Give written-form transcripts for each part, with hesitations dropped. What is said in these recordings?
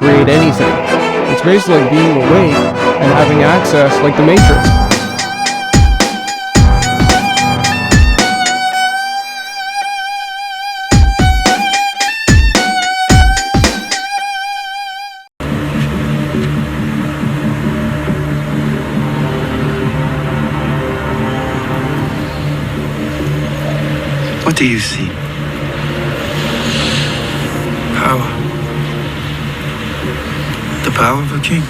create anything. It's basically like being awake and having access like the Matrix. What do you see? Power. The power of a king.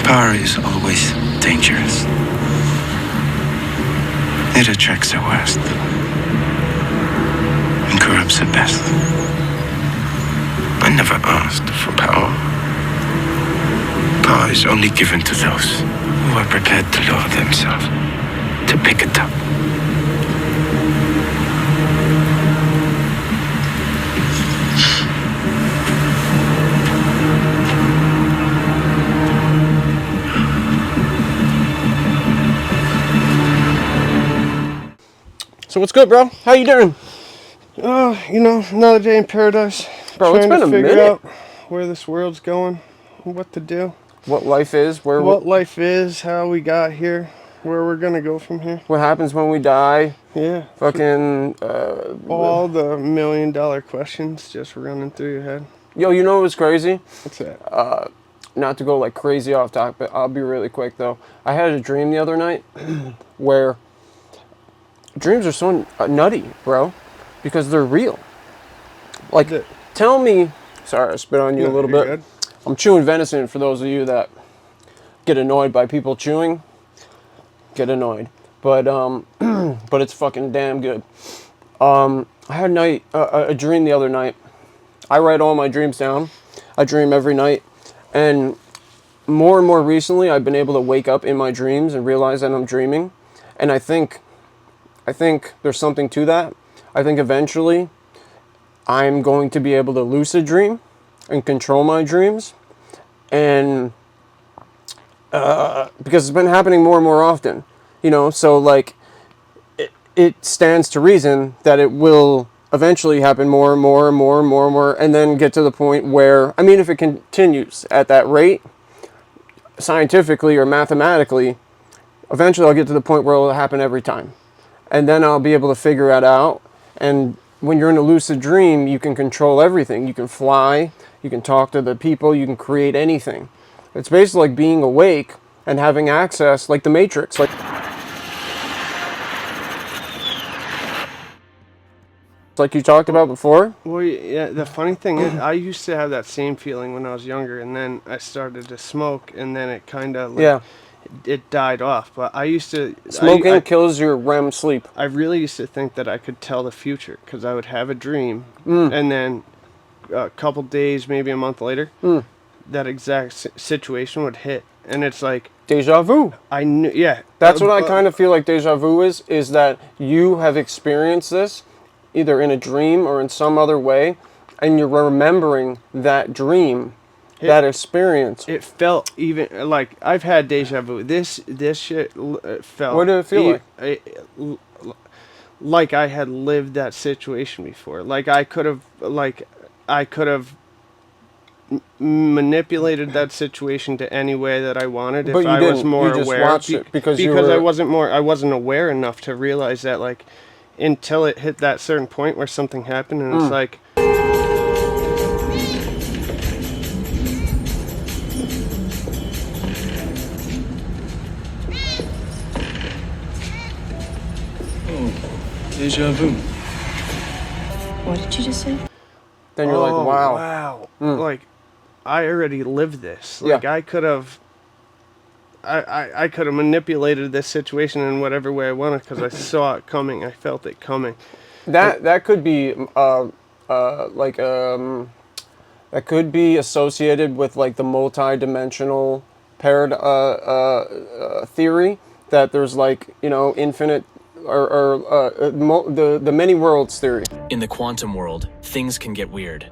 Power is always dangerous. It attracts the worst and corrupts the best. I never asked for power. Power is only given to those who are prepared to lower themselves, to pick it up. So what's good, bro? How you doing? Oh, you know, another day in paradise. Bro, it's been a minute. Figure out where this world's going, what to do. What life is, what life is, how we got here, where we're gonna go from here. What happens when we die. Yeah. Fucking... all the million-dollar questions just running through your head. Yo, you know what's crazy? What's that? Not to go like crazy off topic, but I'll be really quick though. I had a dream the other night where... Dreams are so nutty, bro, because they're real. Like, tell me... Sorry, I spit on you a little bit. Good. I'm chewing venison for those of you that get annoyed by people chewing. Get annoyed. But, but it's fucking damn good. I had a dream the other night. I write all my dreams down. I dream every night. And more and more recently, I've been able to wake up in my dreams and realize that I'm dreaming. And I think there's something to that. I think eventually I'm going to be able to lucid dream and control my dreams. And because it's been happening more and more often, you know, so like it stands to reason that it will eventually happen more and more and more and more and more, and then get to the point where, I mean, if it continues at that rate, scientifically or mathematically, eventually I'll get to the point where it'll happen every time. And then I'll be able to figure it out. And when you're in a lucid dream, you can control everything. You can fly, you can talk to the people, you can create anything. It's basically like being awake and having access like the Matrix. Like you talked about before? Well, yeah, the funny thing is, I used to have that same feeling when I was younger, and then I started to smoke, and then it kind of like... Yeah. It died off, but I used to... Smoking kills your REM sleep. I really used to think that I could tell the future, because I would have a dream, and then a couple days, maybe a month later, that exact situation would hit, and it's like... Deja-vu. I knew, yeah. That's what I kind of feel like deja-vu is that you have experienced this, either in a dream or in some other way, and you're remembering that dream. That experience. It felt even like I've had deja vu. This shit felt. What did it feel like? Like I had lived that situation before. Like I could have manipulated that situation to any way that I wanted but if I was more aware. Watched it because I wasn't aware enough to realize that, like, until it hit that certain point where something happened, and it's like. Deja-Vu. What did you just say? Then you're like, wow. Wow. Like, I already lived this. Like, yeah. I could have manipulated this situation in whatever way I wanted because I saw it coming. I felt it coming. That could be that could be associated with like the multi-dimensional theory that there's like, you know, infinite the many worlds theory. In the quantum world, things can get weird.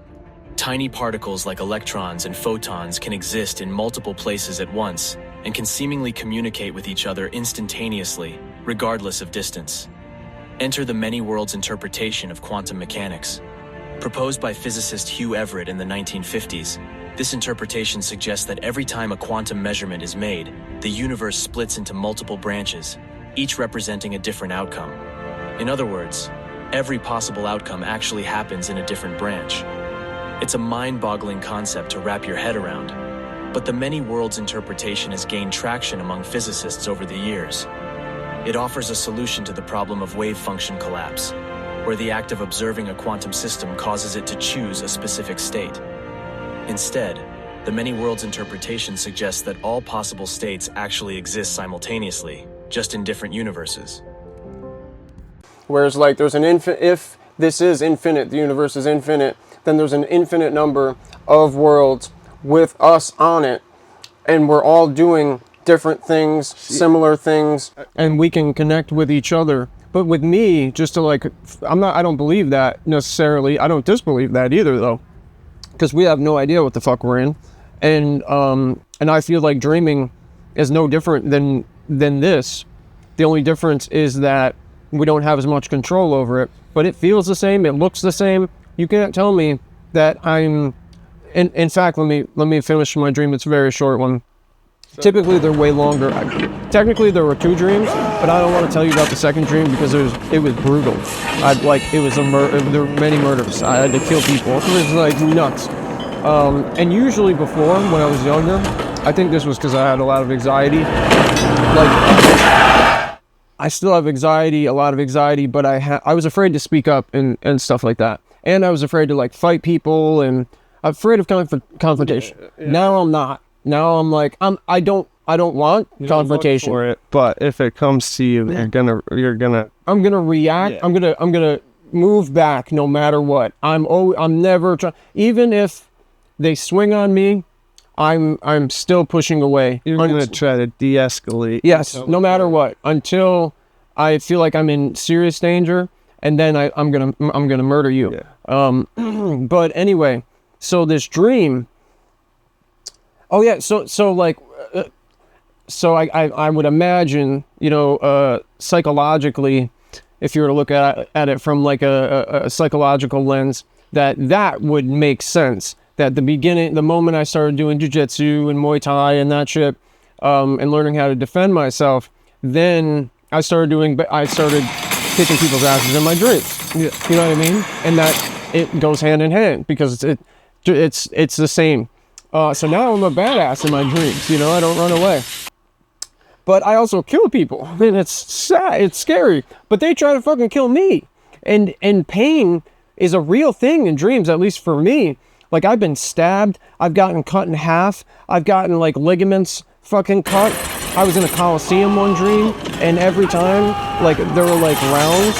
Tiny particles like electrons and photons can exist in multiple places at once and can seemingly communicate with each other instantaneously, regardless of distance. Enter the many worlds interpretation of quantum mechanics. Proposed by physicist Hugh Everett in the 1950s, This interpretation suggests that every time a quantum measurement is made, the universe splits into multiple branches, each representing a different outcome. In other words, every possible outcome actually happens in a different branch. It's a mind-boggling concept to wrap your head around, but the many worlds interpretation has gained traction among physicists over the years. It offers a solution to the problem of wave function collapse, where the act of observing a quantum system causes it to choose a specific state. Instead, the many worlds interpretation suggests that all possible states actually exist simultaneously, just in different universes. Whereas like there's an if this is infinite, the universe is infinite, then there's an infinite number of worlds with us on it, and we're all doing different things, similar things, and we can connect with each other. But with me, just to like, I don't believe that necessarily. I don't disbelieve that either though, because we have no idea what the fuck we're in, and I feel like dreaming is no different than this. The only difference is that we don't have as much control over it, but it feels the same. It looks the same. You can't tell me that I'm. In fact, let me finish my dream. It's a very short one. Typically, they're way longer. Technically, there were 2 dreams, but I don't want to tell you about the second dream because it was brutal. There were many murders. I had to kill people. It was like nuts. And usually before, when I was younger, I think this was because I had a lot of anxiety. I still have anxiety, a lot of anxiety, but I was afraid to speak up and stuff like that. And I was afraid to like fight people, and I'm afraid of confrontation. Yeah. Now I'm not. Now I'm like, I don't want confrontation. For it, but if it comes to you, I'm gonna react. Yeah. I'm gonna move back no matter what. I'm never trying. Even if they swing on me, I'm still pushing away. You're gonna try to de-escalate. Yes, no matter what, until I feel like I'm in serious danger, and then I'm gonna murder you. Yeah. But anyway, so this dream. Oh yeah, so I would imagine, psychologically, if you were to look at it from like a psychological lens, that would make sense. That the moment I started doing jiu-jitsu and Muay Thai and that shit, and learning how to defend myself, then I started kicking people's asses in my dreams. Yeah. You know what I mean? And that it goes hand in hand because it's the same. So now I'm a badass in my dreams, I don't run away. But I also kill people, and it's sad, it's scary. But they try to fucking kill me. And pain is a real thing in dreams, at least for me. Like, I've been stabbed, I've gotten cut in half, I've gotten, like, ligaments fucking cut. I was in a Colloseum one dream, and every time, like, there were, like, rounds,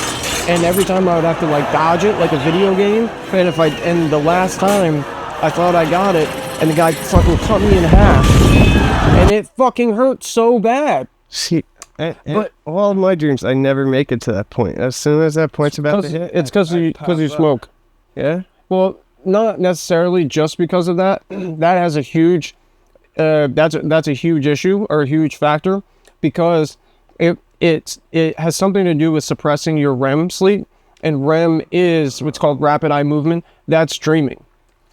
and every time I would have to, like, dodge it, like a video game. And the last time, I thought I got it, and the guy fucking cut me in half, and it fucking hurt so bad. See, but all of my dreams, I never make it to that point. As soon as that point's about to hit, it's because you smoke. Yeah. Well, not necessarily just because of that. That has a huge, that's a huge issue or a huge factor, because it has something to do with suppressing your REM sleep, and REM is what's called rapid eye movement. That's dreaming.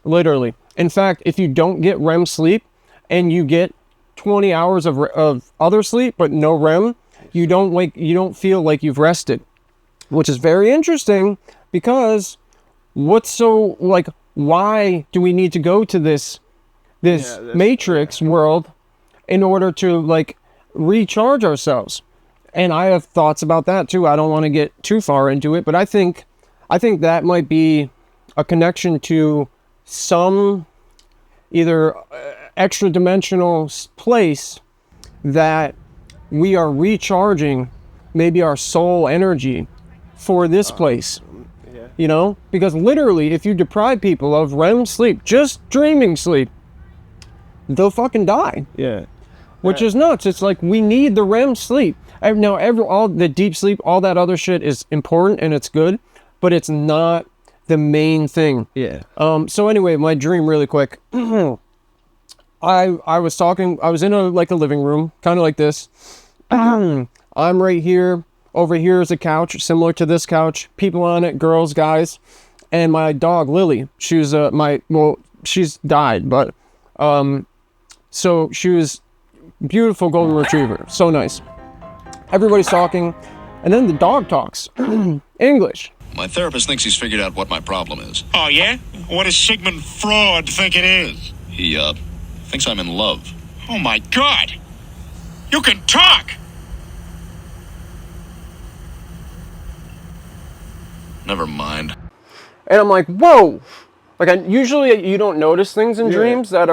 Literally. In fact, if you don't get REM sleep and you get 20 hours of other sleep but no REM, you don't feel like you've rested, which is very interesting, because why do we need to go to this matrix world in order to like recharge ourselves? And I have thoughts about that too. I don't want to get too far into it, but I think that might be a connection to some either extra dimensional place that we are recharging maybe our soul energy for this place. Yeah. Because literally, if you deprive people of REM sleep, just dreaming sleep, they'll fucking die. Yeah. Which is nuts. It's like, we need the REM sleep. Now, all the deep sleep, all that other shit is important and it's good, but it's not the main thing. Yeah. So anyway, my dream really quick. I was in a living room, kind of like this. I'm right here. Over here is a couch, similar to this couch. People on it, girls, guys. And my dog, Lily, she's died, but So she was beautiful golden retriever, so nice. Everybody's talking, and then the dog talks English. My therapist thinks he's figured out what my problem is. Oh, yeah? What does Sigmund Freud think it is? He, thinks I'm in love. Oh, my God! You can talk! Never mind. And I'm like, whoa! Like, usually you don't notice things in dreams that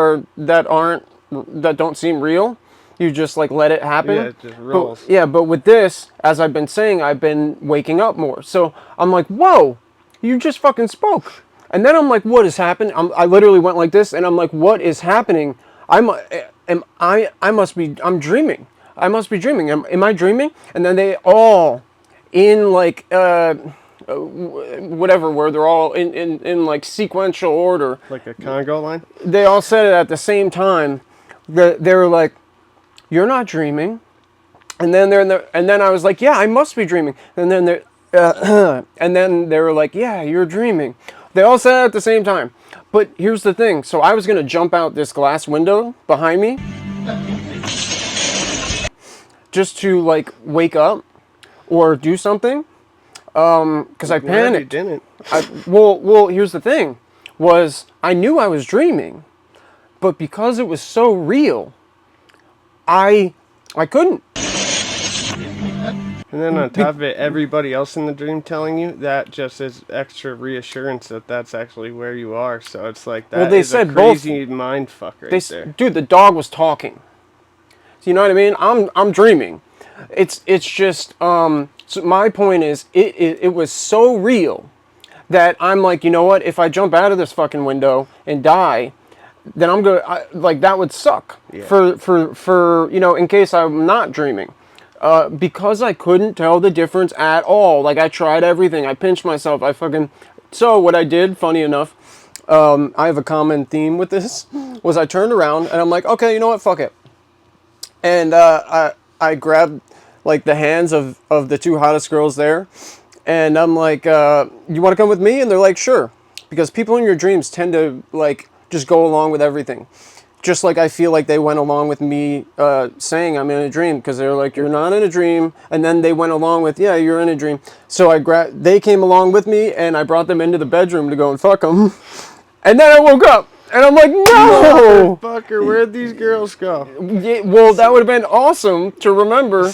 don't seem real. You just like let it happen. Yeah, it just rolls. But with this, as I've been saying, I've been waking up more. So I'm like, whoa, you just fucking spoke. And then I'm like, what has happened? I literally went like this, and I'm like, what is happening? I'm dreaming. I must be dreaming. Am I dreaming? And then they all, in like, whatever, where they're all in like sequential order. Like a Congo line? They all said it at the same time. They were like, "You're not dreaming," and then I was like, "Yeah, I must be dreaming." And then they were like, "Yeah, you're dreaming." They all said it at the same time. But here's the thing. So I was gonna jump out this glass window behind me, just to like wake up or do something, because I panicked. You didn't. Well, here's the thing. Was I knew I was dreaming, but because it was so real, I couldn't. And then on top of it, everybody else in the dream telling you, that just is extra reassurance that that's actually where you are. So it's like that they is said a crazy mind fuck right there. Dude, the dog was talking. So you know what I mean? I'm dreaming. It's just so my point is it was so real that I'm like, you know what? If I jump out of this fucking window and die, then I'm gonna like that would suck for you know, in case I'm not dreaming, because I couldn't tell the difference at all. Like I tried everything, I pinched myself, so what I did, funny enough, I have a common theme with this, was I turned around and I'm like, okay, you know what, fuck it, and I grabbed like the hands of the two hottest girls there, and I'm like, you want to come with me? And they're like, sure, because people in your dreams tend to like just go along with everything. Just like I feel like they went along with me saying I'm in a dream, because they're like, you're not in a dream, and then they went along with, yeah, you're in a dream. So they came along with me, and I brought them into the bedroom to go and fuck them. And then I woke up, and I'm like, no! Motherfucker, where'd these girls go? Yeah, well, that would have been awesome to remember.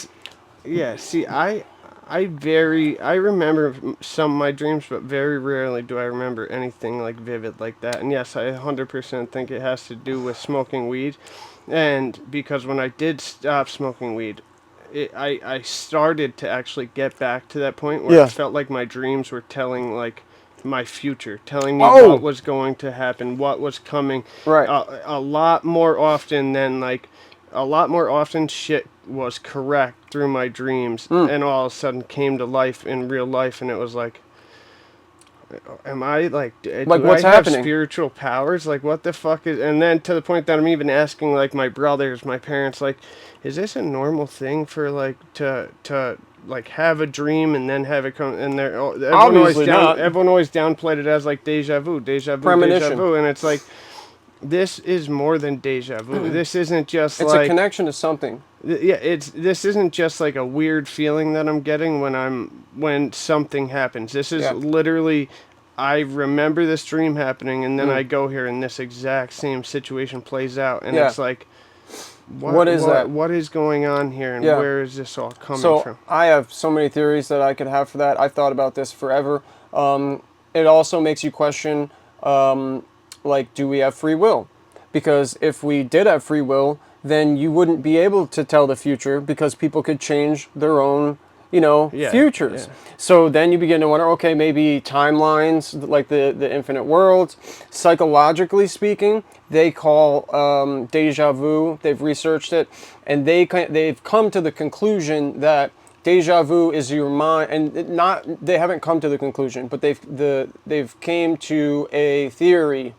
Yeah, see, I remember some of my dreams, but very rarely do I remember anything like vivid like that. And yes, I 100% think it has to do with smoking weed. And because when I did stop smoking weed, I started to actually get back to that point where it felt like my dreams were telling like my future, telling me what was going to happen, what was coming. Right. A lot more often shit was correct through my dreams, and all of a sudden came to life in real life, and it was like, am I like what's happening? Spiritual powers? Like what the fuck is? And then to the point that I'm even asking like my brothers, my parents, like, is this a normal thing for like to like have a dream and then have it come? And everyone always downplayed it as like deja vu, premonition, deja vu, and it's like, this is more than deja vu. This isn't just it's a connection to something. Yeah, this isn't just like a weird feeling that I'm getting when something happens. This is literally, I remember this dream happening, and then I go here and this exact same situation plays out, and it's like, what is that? What is going on here, and where is this all coming from? I have so many theories that I could have for that. I've thought about this forever. It also makes you question, like, do we have free will? Because if we did have free will, then you wouldn't be able to tell the future, because people could change their own, futures. Yeah. So then you begin to wonder, okay, maybe timelines, like the infinite worlds. Psychologically speaking, they call Deja-Vu, they've researched it, and they've come to the conclusion that Deja-Vu is your mind, and they haven't come to the conclusion, but they've came to a theory.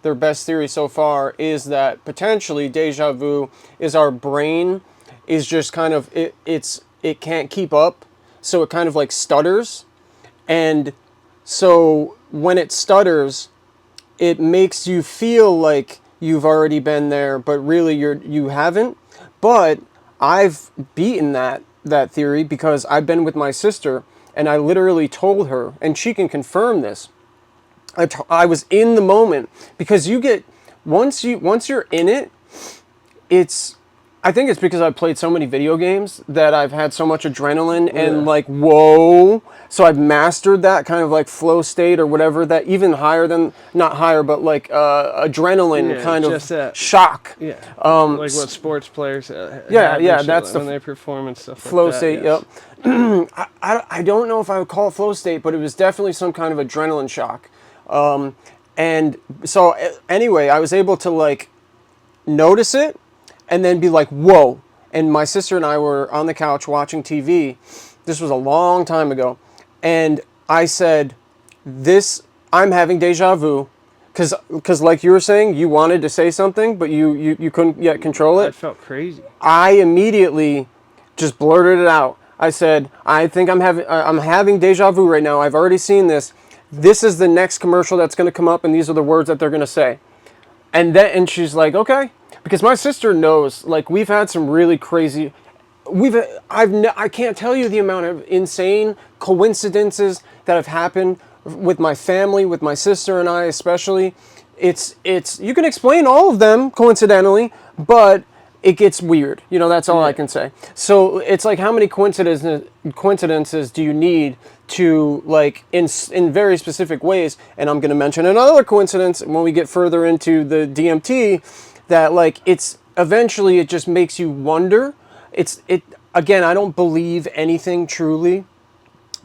Their best theory so far is that potentially Deja-Vu is our brain is just kind of it can't keep up, so it kind of like stutters, and so when it stutters, it makes you feel like you've already been there, but really you haven't. But I've beaten that theory because I've been with my sister, and I literally told her, and she can confirm this. I was in the moment, because you get once you're in it, it's. I think it's because I've played so many video games that I've had so much adrenaline and like, whoa. So I've mastered that kind of like flow state or whatever, that even higher than, not higher, but like adrenaline kind of that. shock. Yeah. Like what sports players that's the when they perform and stuff flow like that. state, Yes. yep. I don't know if I would call it flow state, but it was definitely some kind of adrenaline shock. And so anyway, I was able to like notice it, and then be like, whoa. And my sister and I were on the couch watching TV. This was a long time ago. And I said, I'm having deja vu. Because like you were saying, you wanted to say something, but you couldn't yet control it. That felt crazy. I immediately just blurted it out. I said, I think I'm having deja vu right now. I've already seen this. This is the next commercial that's going to come up, and these are the words that they're going to say. And she's like, okay. Because my sister knows, like, we've had some really crazy, I can't tell you the amount of insane coincidences that have happened with my family, with my sister and I especially. It's you can explain all of them coincidentally, but it gets weird. You know, that's all I can say. So it's like, how many coincidences do you need to, like, in very specific ways? And I'm going to mention another coincidence when we get further into the DMT, that like it's eventually it just makes you wonder. Again, I don't believe anything truly,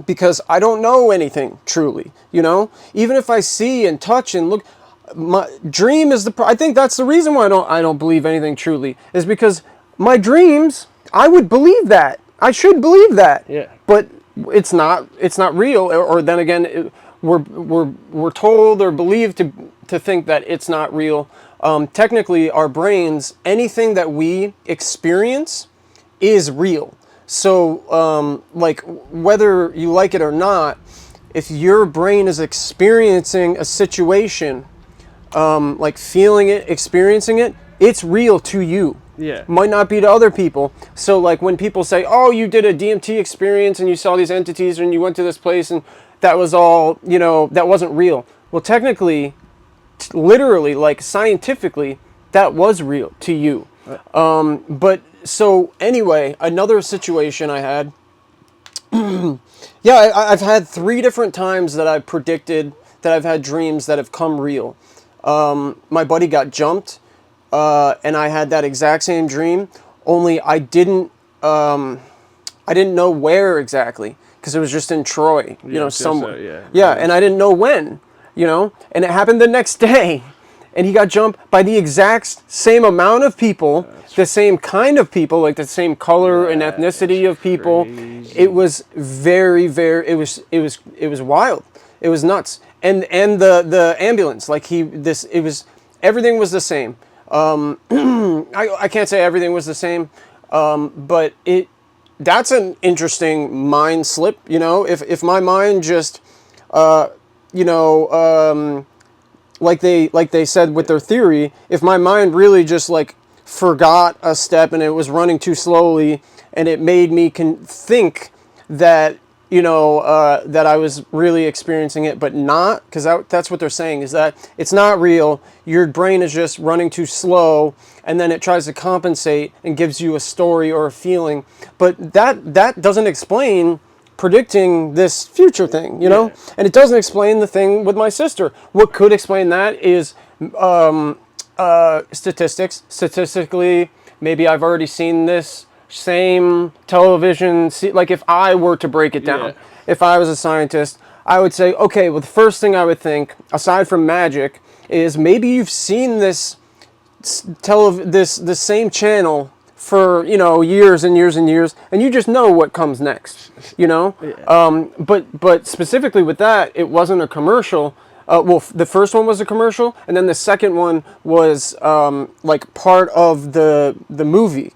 because I don't know anything truly, you know? Even if I see and touch and look, my dream is I think that's the reason why I don't believe anything truly, is because my dreams, I would believe that. I should believe that. Yeah. But it's not real, or then again, we're told or believed to think that it's not real. Technically, our brains, anything that we experience is real. So, like, whether you like it or not, if your brain is experiencing a situation, like feeling it, experiencing it, it's real to you. Yeah. Might not be to other people. So, like, when people say, oh, you did a DMT experience and you saw these entities and you went to this place and that was all, you know, that wasn't real. Well, technically, literally, like scientifically, that was real to you. But so anyway, another situation I had. I've had 3 different times that I've predicted that I've had dreams that have come real. My buddy got jumped, and I had that exact same dream. Only I didn't know where exactly, because it was just in Troy, you know, somewhere. And I didn't know when. You know, and it happened the next day, and he got jumped by the exact same amount of people, the same kind of people, like the same color and ethnicity of people. Crazy. It was very, it was wild. It was nuts. And the ambulance, like everything was the same. I can't say everything was the same, but that's an interesting mind slip. You know, if my mind just you know, like they said with their theory, if my mind really just like forgot a step and it was running too slowly, and it made me think that, you know, that I was really experiencing it, but not, because that's what they're saying, is that it's not real. Your brain is just running too slow, and then it tries to compensate and gives you a story or a feeling. But that doesn't explain predicting this future thing, you know? Yeah. And it doesn't explain the thing with my sister. What could explain that is statistics. Statistically, maybe I've already seen this same television, like if I were to break it down, if I was a scientist, I would say, okay, well, the first thing I would think, aside from magic, is maybe you've seen this same channel for, you know, years and years and years, and you just know what comes next, you know? But specifically with that, it wasn't a commercial. Well, the first one was a commercial, and then the second one was like part of the movie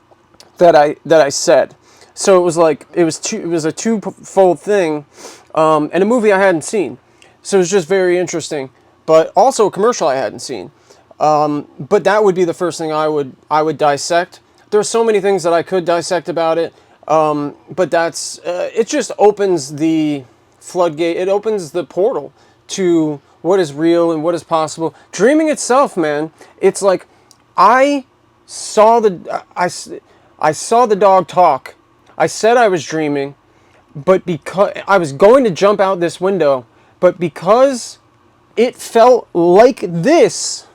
that I said. So it was like it was a twofold thing, and a movie I hadn't seen. So it was just very interesting, but also a commercial I hadn't seen. But that would be the first thing I would dissect. There's so many things that I could dissect about it, but that's it. Just opens the floodgate. It opens the portal to what is real and what is possible. Dreaming itself, man. It's like I saw I saw the dog talk. I said I was dreaming, but because I was going to jump out this window, but because it felt like this.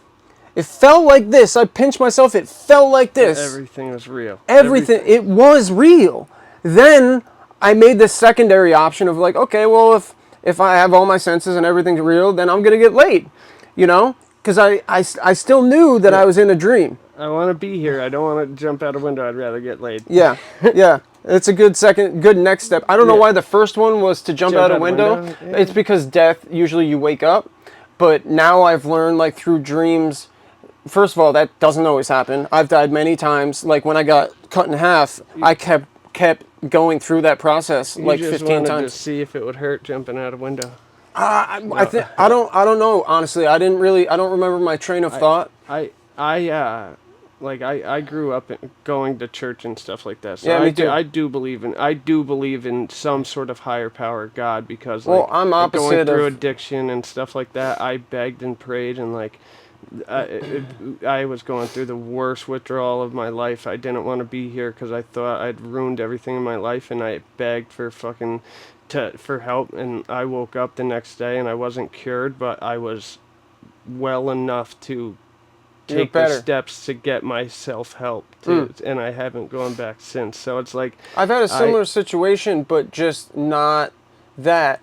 It felt like this. I pinched myself. It felt like this. Everything was real. Everything. It was real. Then I made this secondary option of like, okay, well, if I have all my senses and everything's real, then I'm going to get laid. You know? Because I still knew that I was in a dream. I want to be here. I don't want to jump out a window. I'd rather get laid. Yeah. Yeah. It's a good next step. I don't know why the first one was to jump out a window. Yeah. It's because death, usually you wake up. But now I've learned, like, through dreams, first of all, that doesn't always happen. I've died many times. Like, when I got cut in half, I kept going through that process, like, 15 times. You just wanted to see if it would hurt jumping out a window. I don't know, honestly. I don't remember my train of thought. I grew up going to church and stuff like that. So Yeah, me too. I do believe in some sort of higher power, God, because I'm opposite going through of- addiction and stuff like that. I begged and prayed and I was going through the worst withdrawal of my life. I didn't want to be here because I thought I'd ruined everything in my life, and I begged for for help. And I woke up the next day and I wasn't cured, but I was well enough to take the steps to get myself help, and I haven't gone back since. So it's like I've had a similar situation, but just not that.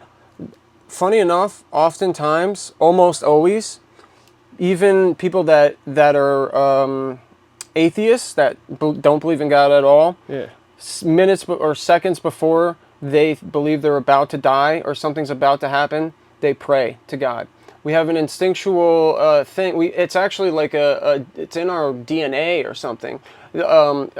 Funny enough, oftentimes, almost always, even people that are atheists, that don't believe in God at all, minutes or seconds before they believe they're about to die or something's about to happen, they pray to God. We have an instinctual thing. It's actually like it's in our DNA or something. code.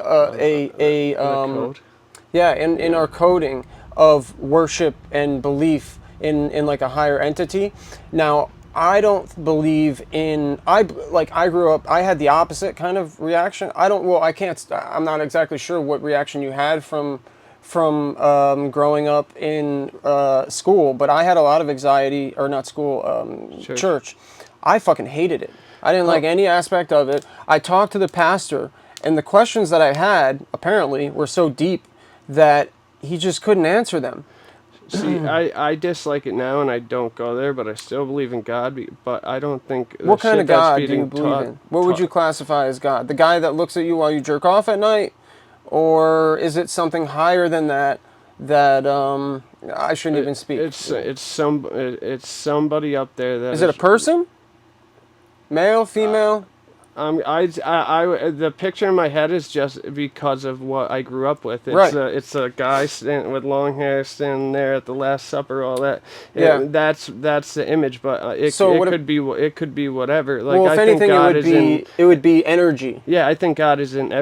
Yeah, in our coding of worship and belief in like a higher entity. Now, I don't believe in. I grew up. I had the opposite kind of reaction. I'm not exactly sure what reaction you had from growing up in school, but I had a lot of anxiety, or not school, church. I fucking hated it. I didn't like any aspect of it. I talked to the pastor, and the questions that I had apparently were so deep that he just couldn't answer them. See, I dislike it now, and I don't go there, but I still believe in God. But I don't think. What kind of God do you believe in? What would you classify as God? The guy that looks at you while you jerk off at night? Or is it something higher than that I shouldn't even speak? It's somebody up there that is it a person? Male, female? The picture in my head is just because of what I grew up with. It's a guy with long hair standing there at the Last Supper, all that. Yeah, that's the image. But it could be whatever. Like, well, if anything, it would be energy. Yeah, I think God is in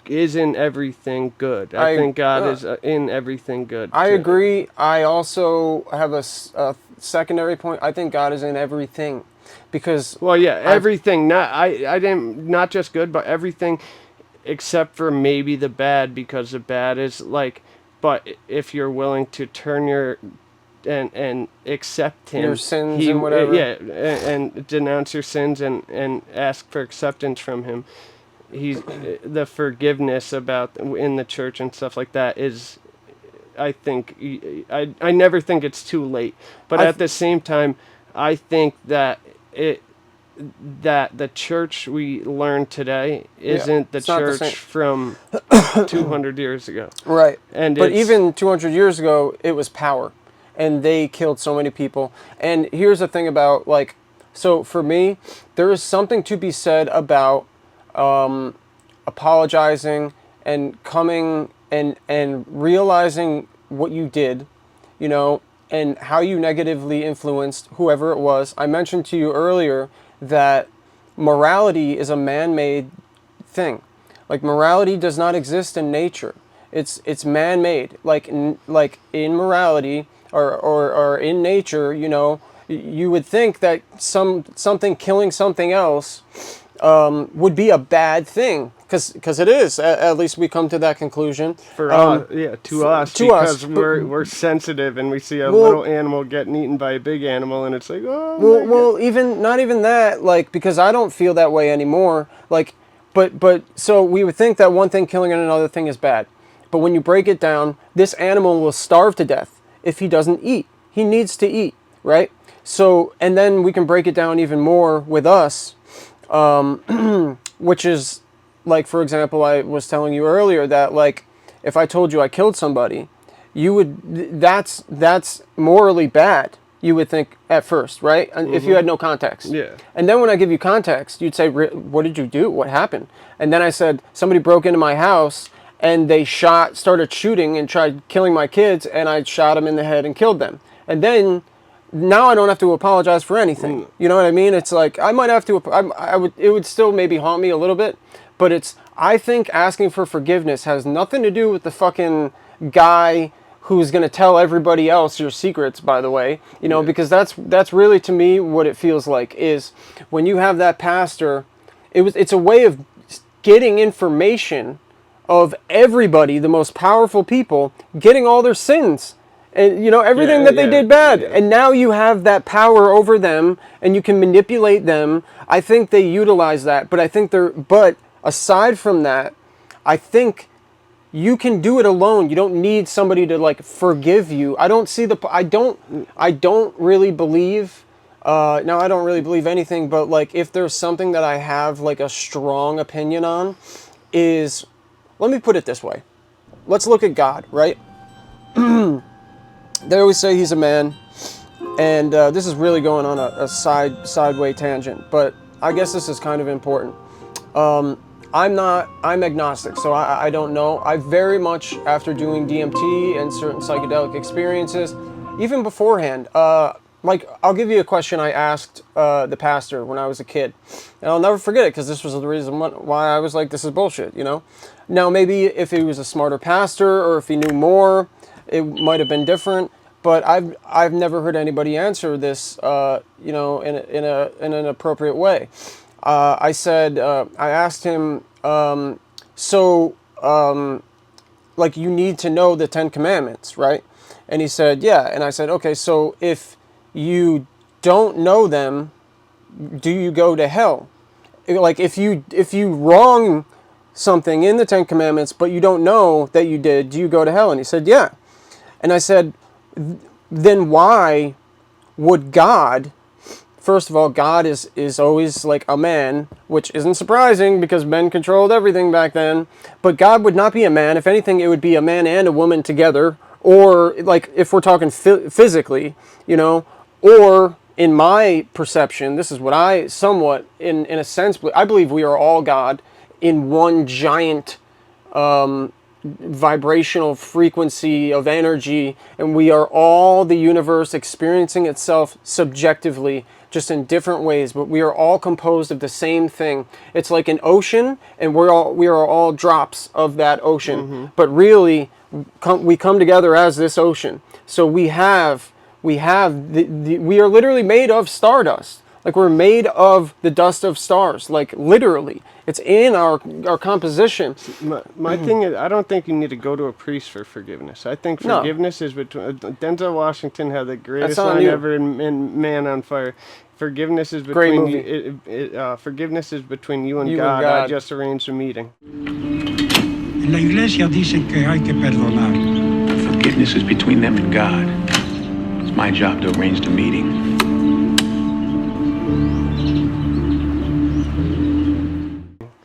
is in everything good. I think God is in everything good. I agree. I also have a secondary point. I think God is in everything, because everything. Not just good, but everything, except for maybe the bad, because the bad is like. But if you're willing to turn and accept Him, your sins and whatever, and denounce your sins and ask for acceptance from Him. He's the forgiveness about in the church and stuff like that is, I think, I never think it's too late, but at the same time, I think that the church we learn today isn't the church from 200 years ago. Right. But even 200 years ago, it was power, and they killed so many people. And here's the thing about, like, so for me, there is something to be said about apologizing and coming and realizing what you did, you know, and how you negatively influenced whoever it was. I mentioned to you earlier that morality is a man-made thing. Like, morality does not exist in nature. It's man-made. Like in morality or in nature, you know, you would think that something killing something else would be a bad thing, because it is. At least we come to that conclusion. For us, to us, because us, we're sensitive and we see a little animal getting eaten by a big animal, and it's like, oh. Well, even not even that, like, because I don't feel that way anymore. Like, but so we would think that one thing killing another thing is bad, but when you break it down, this animal will starve to death if he doesn't eat. He needs to eat, right? So, and then we can break it down even more with us, which is, like, for example, I was telling you earlier that, like, if I told you I killed somebody, you would, that's morally bad, you would think at first, right? If you had no context. Yeah. And then when I give you context, you'd say, what did you do? What happened? And then I said, somebody broke into my house and they started shooting and tried killing my kids, and I shot them in the head and killed them. And then, now I don't have to apologize for anything. You know what I mean? It's like, I might have to, it would still maybe haunt me a little bit, but I think asking for forgiveness has nothing to do with the fucking guy who's going to tell everybody else your secrets, by the way, you know, because that's really, to me, what it feels like is when you have that pastor, it's a way of getting information of everybody, the most powerful people, getting all their sins and, you know, everything that they did bad. And now you have that power over them and you can manipulate them. I think they utilize that, but aside from that, I think you can do it alone. You don't need somebody to, like, forgive you. I don't really believe, now I don't really believe anything, but, like, if there's something that I have, like, a strong opinion on is, let me put it this way. Let's look at God, right? They always say he's a man, and this is really going on a sideway tangent, but I guess this is kind of important. I'm agnostic, so I don't know. I very much, after doing DMT and certain psychedelic experiences, even beforehand, like, I'll give you a question I asked the pastor when I was a kid, and I'll never forget it, because this was the reason why I was like, this is bullshit, you know? Now, maybe if he was a smarter pastor, or if he knew more, it might have been different, but I've never heard anybody answer this, you know, in an appropriate way. I asked him, like, you need to know the 10 Commandments, right? And he said, yeah. And I said, okay, so if you don't know them, do you go to hell? Like, if you wrong something in the 10 Commandments, but you don't know that you did, do you go to hell? And he said, yeah. And I said, then why would God... First of all, God is always like a man, which isn't surprising because men controlled everything back then. But God would not be a man. If anything, it would be a man and a woman together. Or, like, if we're talking physically, you know, or in my perception, this is what I somewhat, in a sense, I believe we are all God in one giant vibrational frequency of energy, and we are all the universe experiencing itself subjectively, just in different ways, but we are all composed of the same thing. It's like an ocean, and we are all drops of that ocean, but really we come together as this ocean. So we are literally made of stardust. Like, we're made of the dust of stars, like, literally. It's in our composition. My thing is, I don't think you need to go to a priest for forgiveness. I think forgiveness is between... Denzel Washington had the greatest line ever in Man on Fire. Forgiveness is between forgiveness is between you and God. I just arranged a meeting. En la iglesia dicen que hay que perdonar. Forgiveness is between them and God. It's my job to arrange the meeting.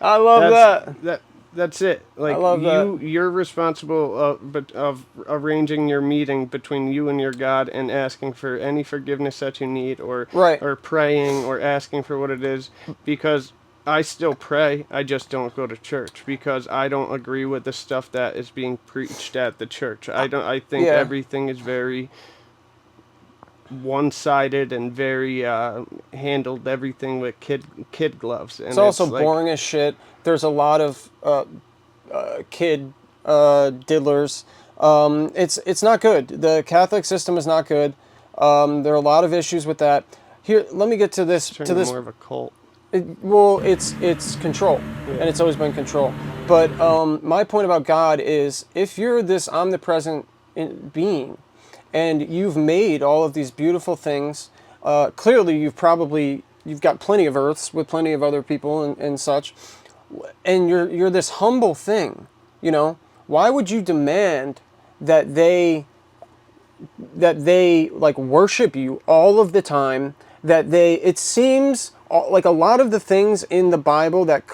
I love that. That's it. Like, I love that. You're responsible of arranging your meeting between you and your God and asking for any forgiveness that you need, or praying or asking for what it is. Because I still pray, I just don't go to church because I don't agree with the stuff that is being preached at the church. I think everything is very one-sided and very handled everything with kid gloves. And it's also boring as shit. There's a lot of kid diddlers. It's not good. The Catholic system is not good. There are a lot of issues with that. Here, let me get to this. Turning more of a cult. Well, it's control, and it's always been control. But my point about God is, if you're this omnipresent being, and you've made all of these beautiful things, clearly you've got plenty of Earths with plenty of other people and such, and you're this humble thing, you know. Why would you demand that they like worship you all of the time? It seems like a lot of the things in the Bible that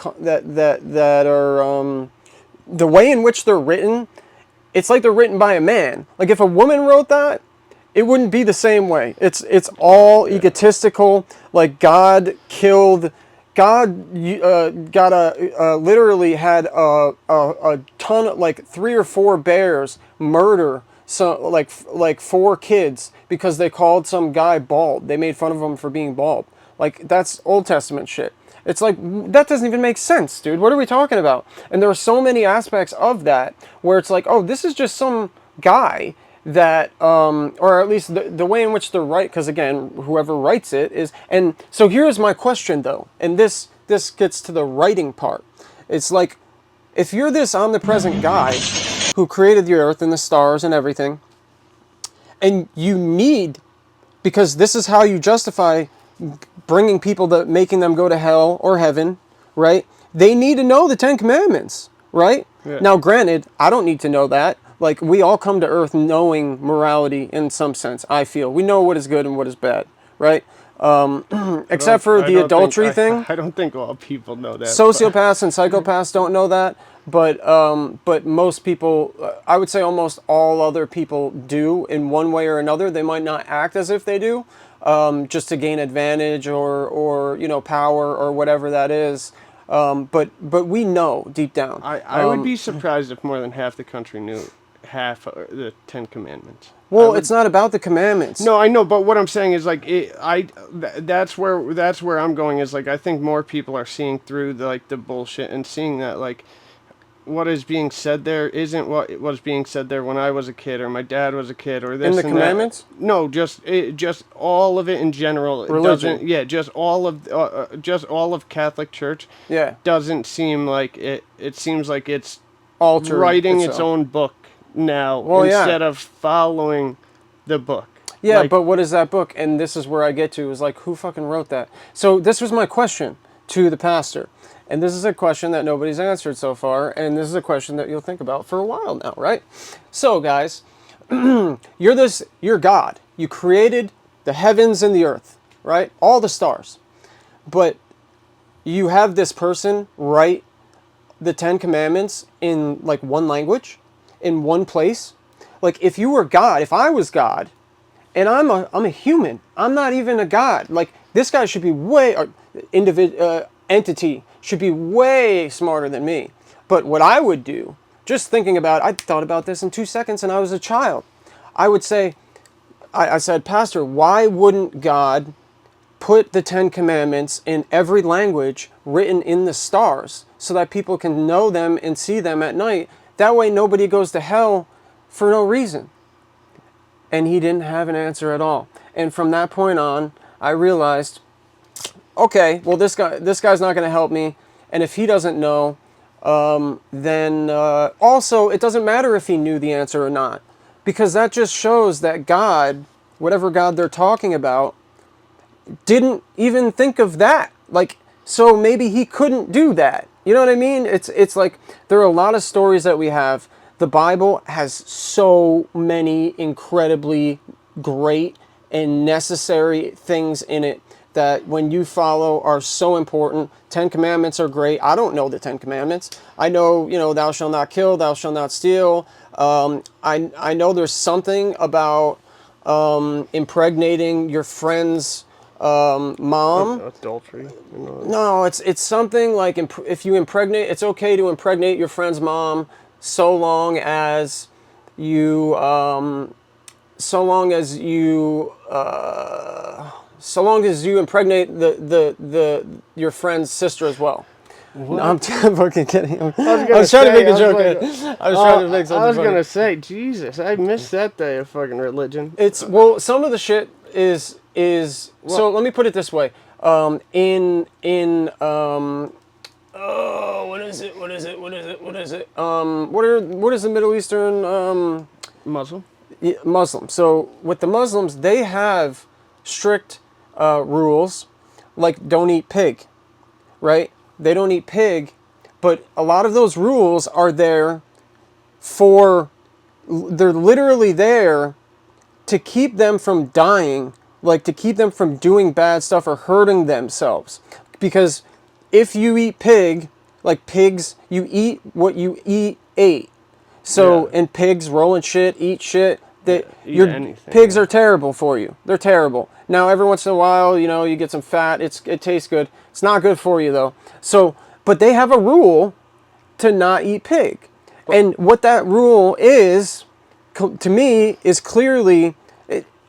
are the way in which they're written, it's like they're written by a man. Like if a woman wrote that, it wouldn't be the same way. It's all egotistical. Like God literally had a ton of, like 3 or 4 bears murder like 4 kids because they called some guy bald. They made fun of him for being bald. Like, that's Old Testament shit. It's like, that doesn't even make sense, dude. What are we talking about? And there are so many aspects of that where it's like, oh, this is just some guy that, or at least the way in which they're right, because again, whoever writes it is, and so here's my question though, and this gets to the writing part. It's like, if you're this omnipresent guy who created the earth and the stars and everything, and you need, because this is how you justify bringing people to making them go to hell or heaven, right? They need to know the 10 Commandments, right? Yeah. Now, granted, I don't need to know that. Like, we all come to earth knowing morality in some sense, I feel. We know what is good and what is bad, right? Except for the adultery thing. I don't think all people know that. Sociopaths and psychopaths don't know that. But most people, I would say almost all other people do in one way or another. They might not act as if they do, just to gain advantage or you know, power or whatever that is. But we know deep down. I would be surprised if more than half the country knew half the 10 Commandments. Well, it's not about the commandments. No, I know, but what I'm saying is like that's where I'm going is like I think more people are seeing through the bullshit and seeing that like what is being said there isn't what was being said there when I was a kid or my dad was a kid or this. In the commandments? That. No, just all of it in general. Religion. Just all of Catholic Church. Yeah. Doesn't seem like it. It seems like it's altered writing its own book now instead of following the book. Yeah, like, but what is that book? And this is where I get to is like, who fucking wrote that? So this was my question to the pastor. And this is a question that nobody's answered so far, and this is a question that you'll think about for a while now, right? So, guys, you're God. You created the heavens and the earth, right? All the stars. But you have this person write the 10 Commandments in, like, one language, in one place. Like, if you were God, if I was God, and I'm a human, I'm not even a God. Like, this guy should be entity should be way smarter than me. But what I would do, just thinking about, I thought about this in 2 seconds and I was a child. I would say, I said, Pastor, why wouldn't God put the 10 Commandments in every language written in the stars so that people can know them and see them at night? That way nobody goes to hell for no reason. And he didn't have an answer at all. And from that point on, I realized, okay, well, this guy's not going to help me, and if he doesn't know, then also it doesn't matter if he knew the answer or not, because that just shows that God, whatever God they're talking about, didn't even think of that. Like, so maybe he couldn't do that. You know what I mean? It's like there are a lot of stories that we have. The Bible has so many incredibly great and necessary things in it that when you follow are so important. 10 Commandments are great. I don't know the 10 Commandments. I know, you know, thou shalt not kill, thou shalt not steal. I know there's something about impregnating your friend's mom. Adultery. No, it's something like if you impregnate, it's okay to impregnate your friend's mom so long as you impregnate your friend's sister as well. No, I'm fucking kidding. I gonna was trying to say, make a I joke. was I was trying to make something I was funny. gonna say, Jesus, I missed that day of fucking religion. It's well, some of the shit is so. Let me put it this way. Oh, what is it? What is it? What is the Middle Eastern Muslim. Muslim? So with the Muslims, they have strict rules, like don't eat pig, right? They don't eat pig, but a lot of those rules are there for. They're literally there to keep them from dying, like to keep them from doing bad stuff or hurting themselves. Because if you eat pig, like pigs, you eat what you ate. So, and pigs roll in shit, eat shit. Pigs are terrible for you. They're terrible. Now, every once in a while, you get some fat. It tastes good. It's not good for you, though. So, but they have a rule to not eat pig. And what that rule is, to me, is clearly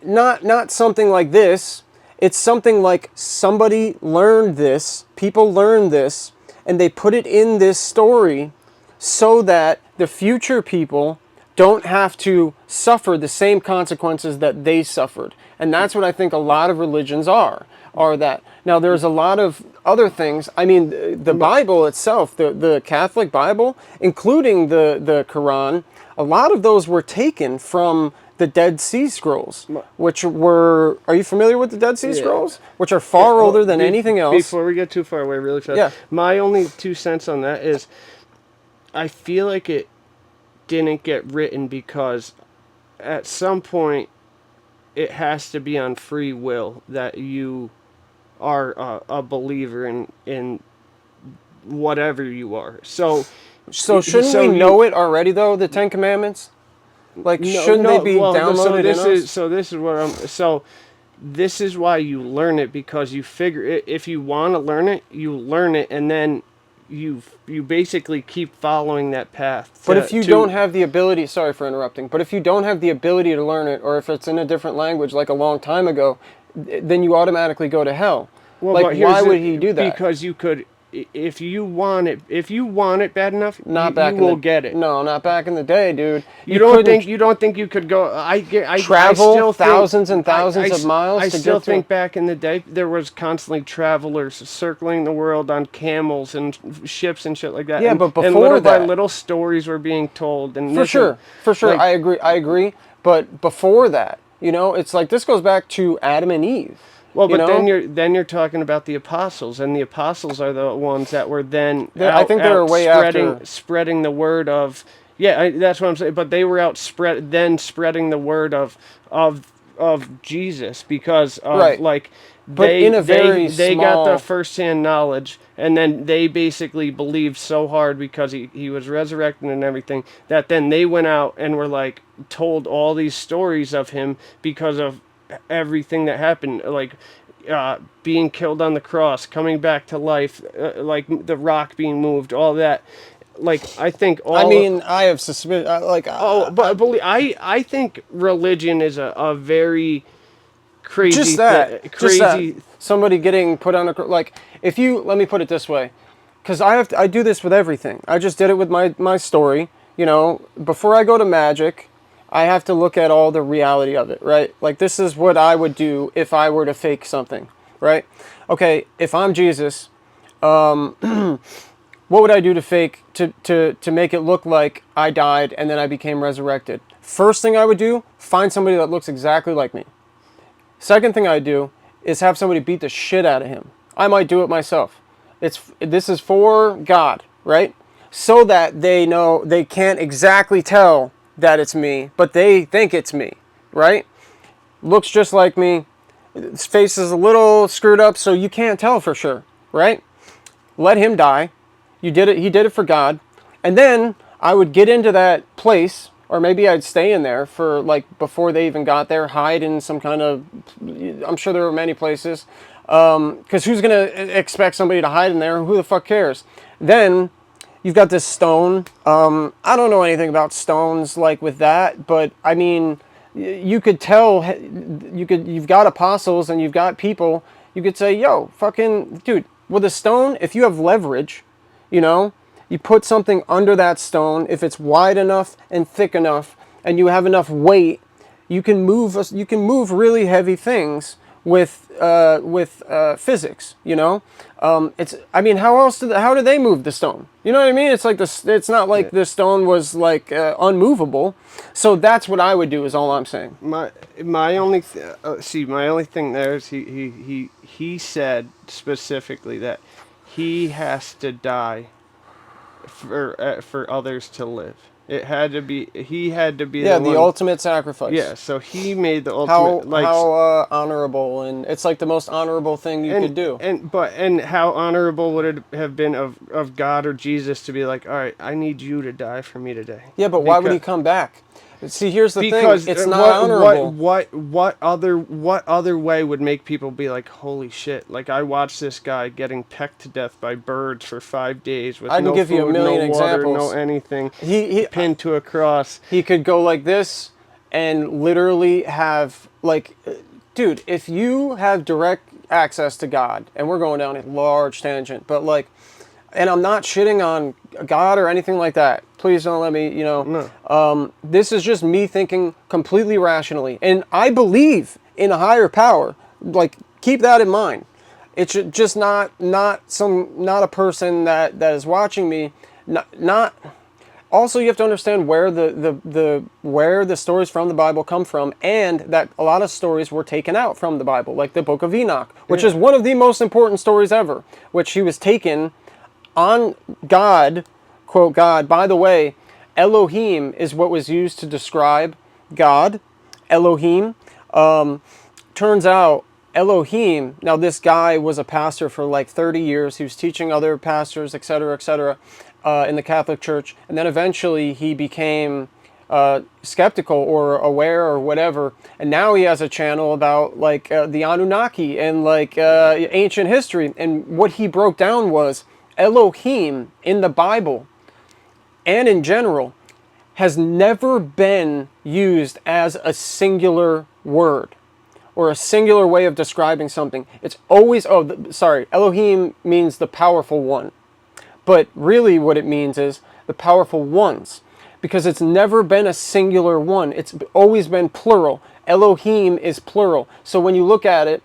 not something like this. It's something like somebody learned this, people learned this, and they put it in this story so that the future people don't have to suffer the same consequences that they suffered. And that's what I think a lot of religions are that. Now, there's a lot of other things. I mean, the Bible itself, the Catholic Bible, including the Quran, a lot of those were taken from the Dead Sea Scrolls, which were... Are you familiar with the Dead Sea Scrolls? Which are far older than anything else. Before we get too far away, really fast, my only 2 cents on that is I feel like it didn't get written because at some point it has to be on free will that you are a believer in whatever you are. So shouldn't we know it already, though, the Ten Commandments? Like, shouldn't they be downloaded this is why you learn it, because you figure if you want to learn it, you learn it, and then you basically keep following that path. But if you don't have the ability, sorry for interrupting, but if you don't have the ability to learn it, or if it's in a different language like a long time ago, then you automatically go to hell. Well, like, why would he do that? Because you could, if you want it bad enough, you will get it. No, not back in the day, dude. You don't think you could go? I travel thousands and thousands of miles. I still think back in the day there was constantly travelers circling the world on camels and ships and shit like that. Yeah, and, but before and little that, by little stories were being told. And for sure, like, I agree. But before that, it's like this goes back to Adam and Eve. Well, but then you're talking about the apostles, and the apostles are the ones that were then spreading the word of that's what I'm saying. But they were out spreading the word of Jesus because of they got the first-hand knowledge, and then they basically believed so hard because he was resurrected and everything that then they went out and were like told all these stories of him because of everything that happened, like being killed on the cross, coming back to life, like the rock being moved, all that. Like, I think I have suspicion. I think religion is a very crazy. Just that. Somebody getting put on a let me put it this way, because I do this with everything. I just did it with my story. Before I go to magic, I have to look at all the reality of it, right? Like, this is what I would do if I were to fake something, right? Okay, if I'm Jesus, what would I do to fake, to make it look like I died and then I became resurrected? First thing I would do, find somebody that looks exactly like me. Second thing I do is have somebody beat the shit out of him. I might do it myself. This is for God, right? So that they know, they can't exactly tell that it's me, but they think it's me, right? Looks just like me. His face is a little screwed up, so you can't tell for sure, right? Let him die. You did it. He did it for God. And then I would get into that place, or maybe I'd stay in there for, like, before they even got there, hide in some kind of, I'm sure there were many places, because who's going to expect somebody to hide in there? Who the fuck cares? Then you've got this stone. I don't know anything about stones like with that, but I mean, you could tell, you've got apostles and you've got people, you could say, yo, fucking, dude, with a stone, if you have leverage, You know, you put something under that stone. If it's wide enough and thick enough, and you have enough weight, you can move. You can move really heavy things with physics. You know, it's. I mean, how else how do they move the stone? You know what I mean? It's like this. It's not like the stone was like unmovable. So that's what I would do. Is all I'm saying. My only my only thing there is he said specifically that he has to die for others to live. It had to be. He had to be. Yeah, the ultimate sacrifice. Yeah, so he made the ultimate. How honorable, and it's like the most honorable thing you could do. And how honorable would it have been of God or Jesus to be like, all right, I need you to die for me today. Yeah, but why would he come back? See, here's the thing. It's not honorable. What other way would make people be like, holy shit? Like, I watched this guy getting pecked to death by birds for 5 days with no give food, you a million no water, examples. no anything. He pinned to a cross. He could go like this and literally have like, dude, if you have direct access to God, and we're going down a large tangent, but like, and I'm not shitting on God or anything like that. Please don't let me, you know. No. This is just me thinking completely rationally. And I believe in a higher power. Like, keep that in mind. It's just not a person that is watching me. Not. Also, you have to understand where the stories from the Bible come from, and that a lot of stories were taken out from the Bible, like the Book of Enoch, which is one of the most important stories ever, which he was taken on God, quote God. By the way, Elohim is what was used to describe God. Elohim. Turns out Elohim, now this guy was a pastor for like 30 years. He was teaching other pastors, etc., in the Catholic Church. And then eventually he became skeptical or aware or whatever. And now he has a channel about like the Anunnaki and like ancient history. And what he broke down was Elohim in the Bible and in general has never been used as a singular word or a singular way of describing something. It's always, Elohim means the powerful one. But really what it means is the powerful ones, because it's never been a singular one. It's always been plural. Elohim is plural. So when you look at it,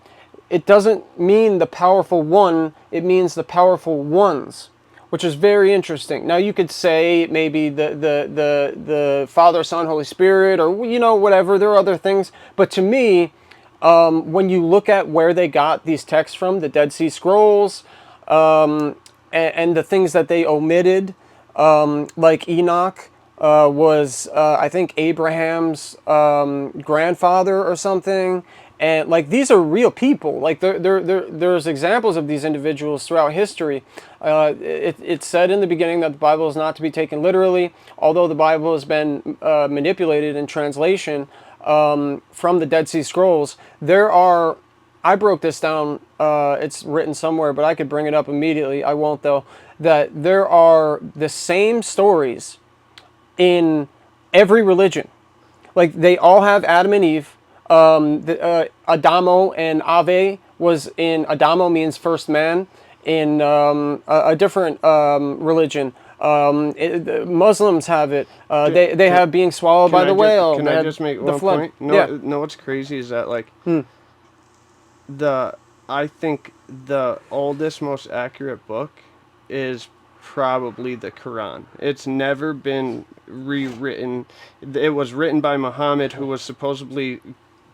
it doesn't mean the powerful one, it means the powerful ones, which is very interesting. Now you could say maybe the Father, Son, Holy Spirit, or you know, whatever, there are other things. But to me, when you look at where they got these texts from, the Dead Sea Scrolls, and the things that they omitted, like Enoch was, I think, Abraham's grandfather or something. And like these are real people. Like there's examples of these individuals throughout history. It's said in the beginning that the Bible is not to be taken literally, although the Bible has been manipulated in translation from the Dead Sea Scrolls. I broke this down. It's written somewhere, but I could bring it up immediately. I won't though. That there are the same stories in every religion. Like they all have Adam and Eve. Adamo and Ave was in, Adamo means first man in a different religion. Muslims have it. They have being swallowed by the whale. Can I just make one point? No, what's crazy is that like I think the oldest, most accurate book is probably the Quran. It's never been rewritten. It was written by Muhammad, who was supposedly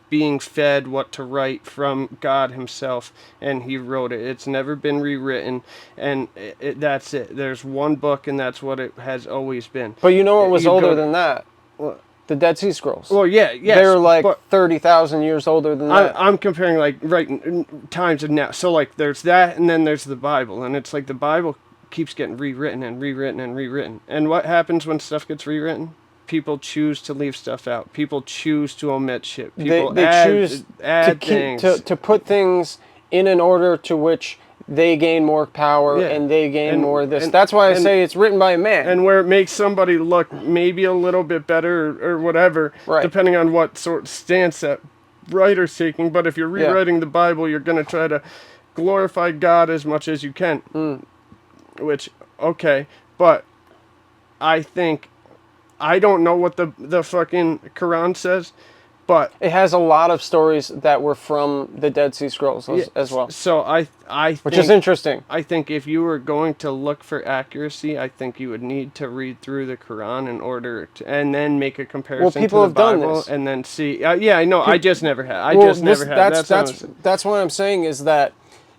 being fed what to write from God himself, and he wrote it. It's never been rewritten, and that's it. There's one book, and that's what it has always been. But you know what was older than that? What? The Dead Sea Scrolls. Well, yes. They're like 30,000 years older than that. I'm comparing like times of now. So like there's that, and then there's the Bible, and it's like the Bible keeps getting rewritten and rewritten and rewritten. And what happens when stuff gets rewritten? People choose to leave stuff out. People choose to omit shit. People they choose add things. To put things in an order to which they gain more power and they gain more of this. That's why I say it's written by a man. And where it makes somebody look maybe a little bit better or whatever, depending on what sort of stance that writer's taking. But if you're rewriting the Bible, you're going to try to glorify God as much as you can. Which Okay, but I think I don't know what the fucking Quran says, but It has a lot of stories that were from the Dead Sea Scrolls as well, So I which think, is interesting. I think if you were going to look for accuracy, I think you would need to read through the Quran in order to, and then make a comparison people to have the done Bible, this. and then see. Yeah, I know. I just never had. That's what I'm saying is that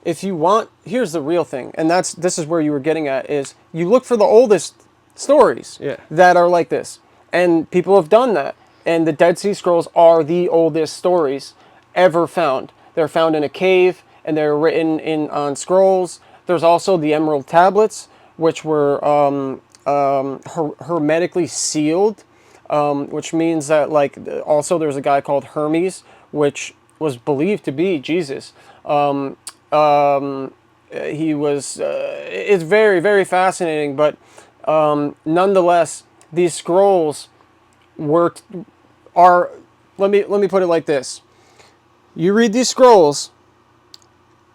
if you want, here's the real thing, and this is where you were getting at, is you look for the oldest stories Yeah. that are like this, and people have done that, and the Dead Sea Scrolls are the oldest stories ever found. They're found in a cave, and they're written on scrolls. There's also the Emerald Tablets, which were hermetically sealed, which means that, like, also there's a guy called Hermes, which was believed to be Jesus. He was. It's very, very fascinating, but nonetheless, these scrolls are. Let me put it like this: you read these scrolls,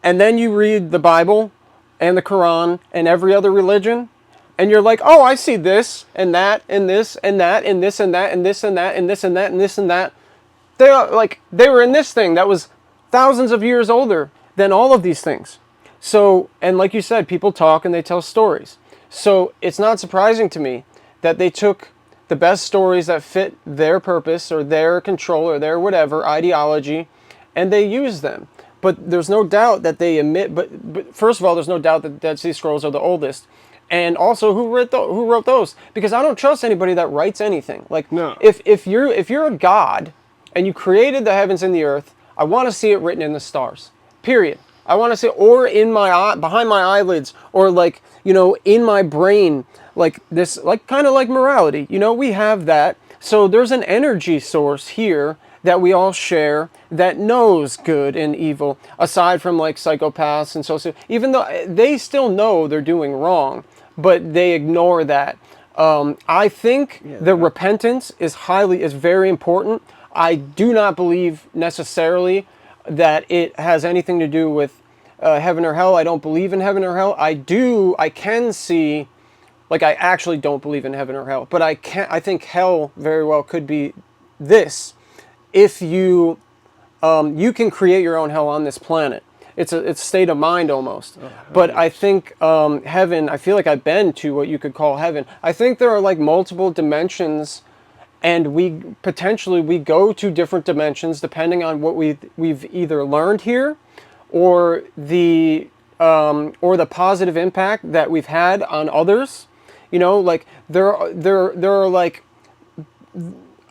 and then you read the Bible, and the Quran, and every other religion, and you're like, oh, I see this and that and this and that and this and that and this and that and this and that and this and that. They were in this thing that was thousands of years older than all of these things. So, and like you said, people talk and they tell stories. So it's not surprising to me that they took the best stories that fit their purpose or their control or their whatever ideology, and they use them. But there's no doubt that they emit. But first of all, there's no doubt that the Dead Sea Scrolls are the oldest. And also, who wrote those? Because I don't trust anybody that writes anything. Like, No. if you're a god and you created the heavens and the earth, I want to see it written in the stars. Period. I want to see, or in my eye, behind my eyelids, or like, in my brain, like this, like kind of like morality. We have that. So there's an energy source here that we all share that knows good and evil, aside from like psychopaths and even though they still know they're doing wrong, but they ignore that. I think the repentance is very important. I do not believe necessarily that it has anything to do with heaven or hell. I don't believe in heaven or hell. I can see, like, I actually don't believe in heaven or hell, but I think hell very well could be this. If you can create your own hell on this planet. It's a state of mind almost. But I think heaven, I feel like I've been to what you could call heaven. I think there are like multiple dimensions, and we go to different dimensions depending on what we've either learned here, or the positive impact that we've had on others. Like there are like,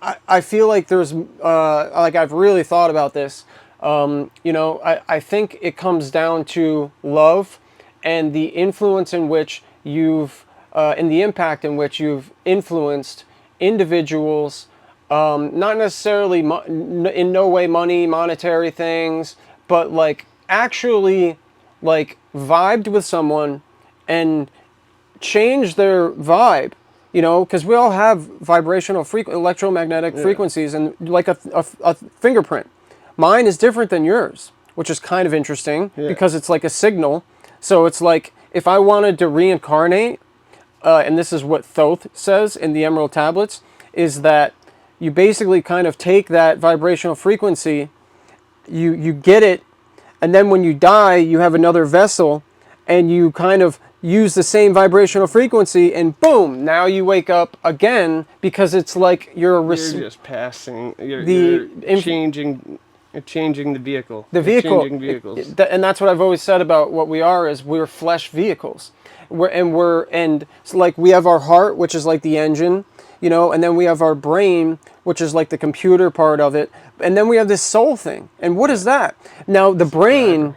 I feel like there's like, I've really thought about this. I think it comes down to love and the influence in which and the impact in which you've influenced individuals, not necessarily in no way monetary things, but like actually like vibed with someone and changed their vibe, because we all have vibrational electromagnetic frequencies, and like a fingerprint. Mine is different than yours, which is kind of interesting because it's like a signal. So it's like if I wanted to reincarnate, and this is what Thoth says in the Emerald Tablets, is that you basically kind of take that vibrational frequency, you get it, and then when you die, you have another vessel, and you kind of use the same vibrational frequency, and boom, now you wake up again, because it's like you're just passing. You're changing the vehicle. The vehicle. Changing vehicles. And that's what I've always said about what we are, is we're flesh vehicles. So like we have our heart, which is like the engine, and then we have our brain, which is like the computer part of it, and then we have this soul thing. And what is that? Now the brain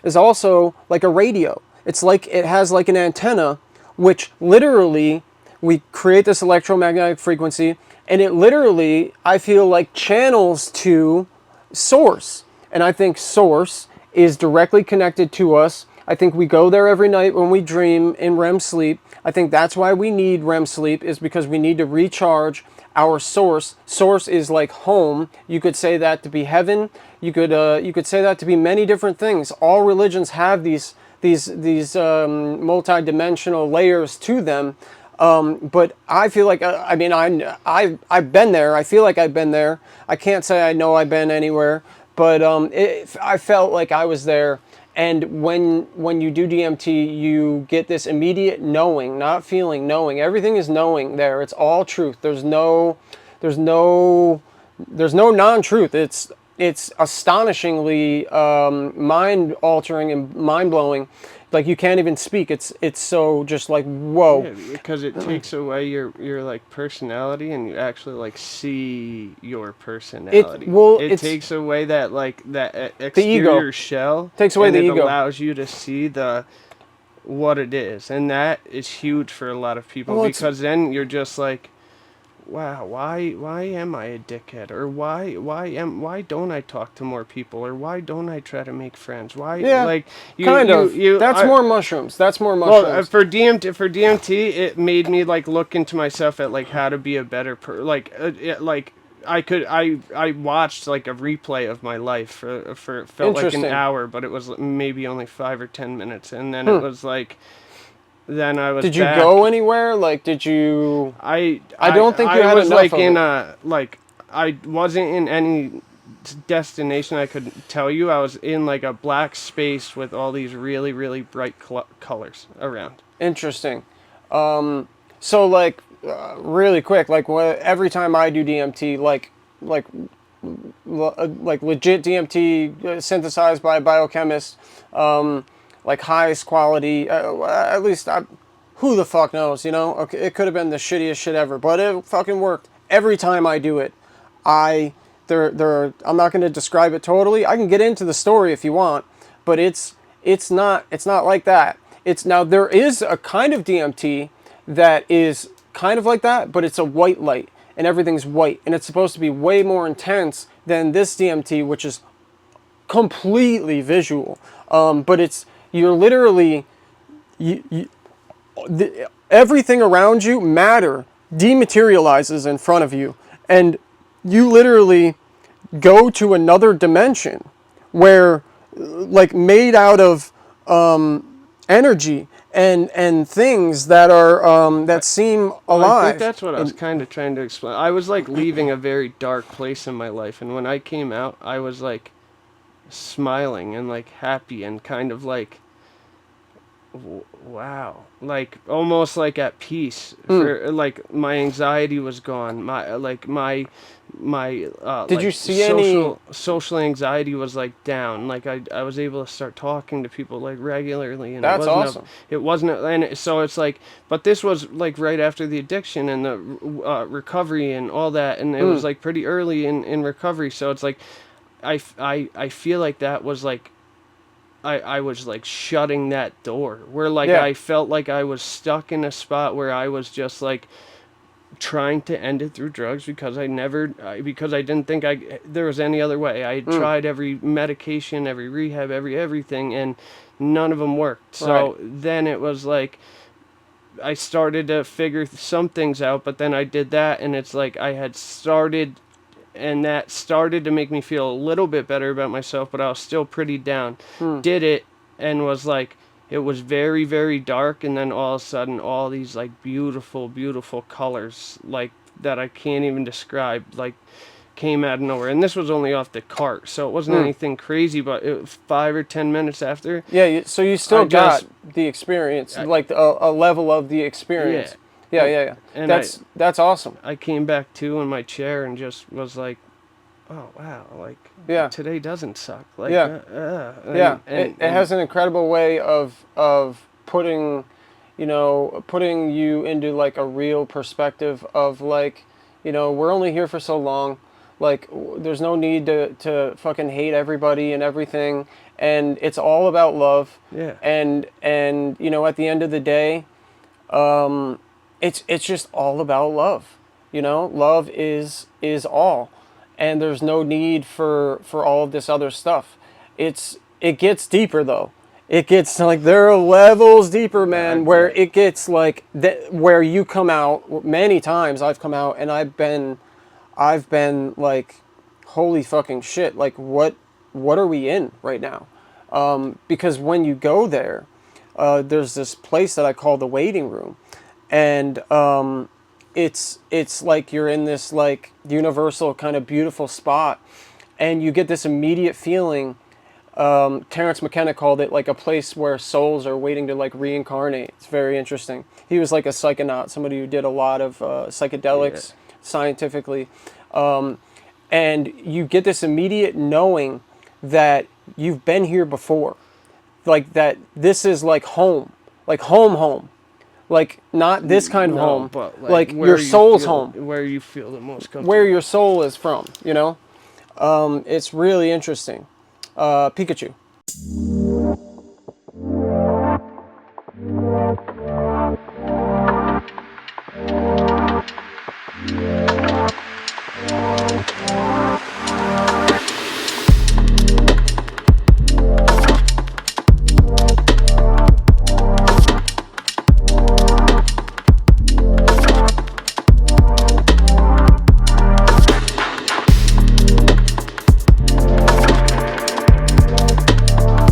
is also like a radio. It's like it has like an antenna, which literally we create this electromagnetic frequency, and it literally, I feel like, channels to source. And I think source is directly connected to us. I think we go there every night when we dream in REM sleep. I think that's why we need REM sleep, is because we need to recharge our source. Source is like home. You could say that to be heaven. You could say that to be many different things. All religions have these multi-dimensional layers to them. But I feel like I've been there. I feel like I've been there. I can't say I know I've been anywhere, but I felt like I was there. And when you do DMT, you get this immediate knowing, not feeling, knowing. Everything is knowing there. It's all truth. There's no non-truth. It's astonishingly mind-altering and mind-blowing. Like, you can't even speak. It's so just like, whoa. Yeah, because it takes away your like personality, and you actually like see your personality. It takes away that like that exterior ego. shell. Takes away and the it ego. allows you to see what it is, and that is huge for a lot of people, because then you're just like, wow, why am I a dickhead? Or why don't I talk to more people? Or why don't I try to make friends? Why that's more mushrooms. That's more mushrooms. Well, for DMT, it made me like look into myself at like how to be a better I watched like a replay of my life for felt like an hour, but it was maybe only 5 or 10 minutes, and then it was like. Then I was. Did you go anywhere? Like, did you? I don't think you had was enough like I wasn't in any destination I could tell you. I was in like a black space with all these really, really bright colors around. Interesting. So like, really quick, like every time I do DMT, like legit DMT synthesized by a biochemist. Like highest quality, at least who the fuck knows, you know? Okay, it could have been the shittiest shit ever, but it fucking worked. Every time I do it, I'm not going to describe it totally. I can get into the story if you want, but it's not like that. Now there is a kind of DMT that is kind of like that, but it's a white light and everything's white, and it's supposed to be way more intense than this DMT, which is completely visual. But you're literally, everything around you, matter, dematerializes in front of you. And you literally go to another dimension where, like, made out of energy and things that are, that seem alive. I think that's what I was kind of trying to explain. I was, like, leaving a very dark place in my life. And when I came out, I was, like, smiling and like happy and kind of like wow, like almost like at peace. For like my anxiety was gone, my did you see social anxiety was like down, like I was able to start talking to people like regularly, and that's awesome. So it's like, but this was like right after the addiction and the recovery and all that, and it was like pretty early in recovery, so it's like I feel like that was like I was like shutting that door where like I felt like I was stuck in a spot where I was just like trying to end it through drugs because I didn't think there was any other way. I tried every medication, every rehab, everything, and none of them worked. So then it was like I started to figure some things out, but then I did that, and it's like I had started. And that started to make me feel a little bit better about myself, but I was still pretty down. Did it, and was like, it was very, very dark, and then all of a sudden, all these, like, beautiful, beautiful colors, like, that I can't even describe, like, came out of nowhere. And this was only off the cart, so it wasn't anything crazy, but it was 5 or 10 minutes after. Yeah, so you still got the experience, like a level of the experience. Yeah. And that's awesome. I came back to in my chair and just was like, oh wow, like today doesn't suck. Like it has an incredible way of putting you into like a real perspective of like, you know, we're only here for so long. Like, there's no need to fucking hate everybody and everything, and it's all about love. Yeah. And you know, at the end of the day, it's just all about love. You know, love is all, and there's no need for all of this other stuff. It gets deeper though. It gets like, there are levels deeper, man, where it gets like where you come out. Many times I've come out and I've been like, holy fucking shit, like what are we in right now? Because when you go there, there's this place that I call the waiting room, and it's like you're in this like universal kind of beautiful spot, and you get this immediate feeling. Terrence McKenna called it like a place where souls are waiting to like reincarnate. It's very interesting. He was like a psychonaut, somebody who did a lot of psychedelics scientifically. And you get this immediate knowing that you've been here before. Like that this is like home. Like home. Like not this kind of home, but like where your soul's feel, home. where you feel the most comfortable. Where your soul is from, you know? It's really interesting. Pikachu.